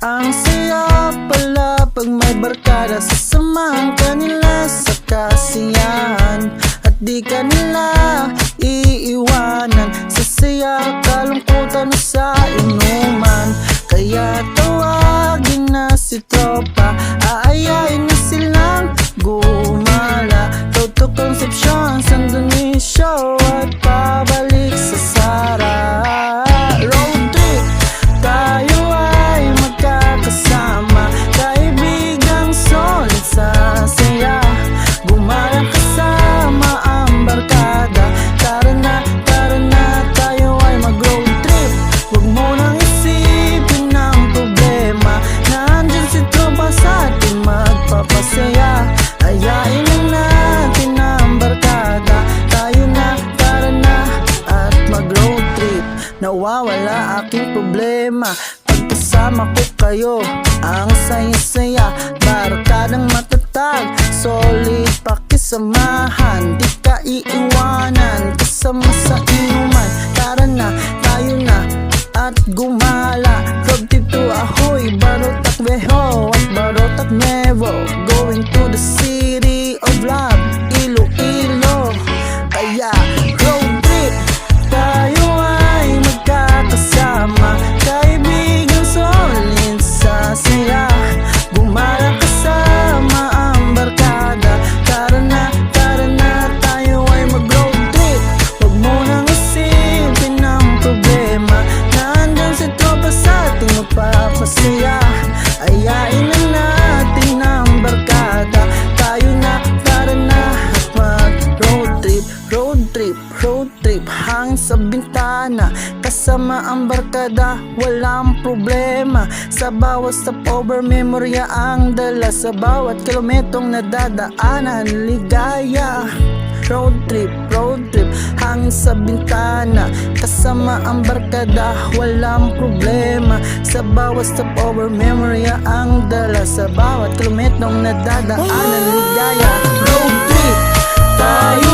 Ang saya pala pag may barkada, sasamahan ka nila sa kasiyahan at di ka nila iiwanan. Sa saya, kalungkutan o sa inuman, kaya tawagin na si tropa, aayain na silang gumala. Road to Concepcion, San Dionisio at pabalik sa Sara. Road trip, tayo ay magkakasama, kaibigang solid sa saya. Gumala kasama ang barkada, tara na tayo ay mag-road trip. Huwag mo nang isipin ang problema, nandyan si tropa sa ating magpapasaya. Ayain na natin ang barkada, tayo na, tara na at mag-road trip. Nawawala aking problema pagkasama ko kayo, ang saya-saya. Barkadang matatag, solid pakisamahan, di ka iiwanan, kasama sa inuman. Tara na, tayo na at gumala. Road trip to Ahoy, Barotac Viejo at Barotac Nuevo, going to the city of love, Iloilo. Kaya road trip, tayo ay magkakasama, kaibigan solid sa saya. Gumala kasama ang barkada, tara na tayo ay mag-road trip. Huwag mo nang isipin ang problema, nandyan si tropa sa ating magpapasaya. Ayain na natin ang barkada, tayo na, tara na at mag-road trip. Road trip, hangin sa bintana, kasama ang barkada, walang problema. Sa bawat stopover, memorya ang dala, sa bawat kilometrong nadadaanan, ligaya. Road trip, hangin sa bintana, kasama ang barkada, walang problema. Sa bawat stopover, memorya ang dala, sa bawat kilometrong nadadaanan, ligaya. Road trip, tayo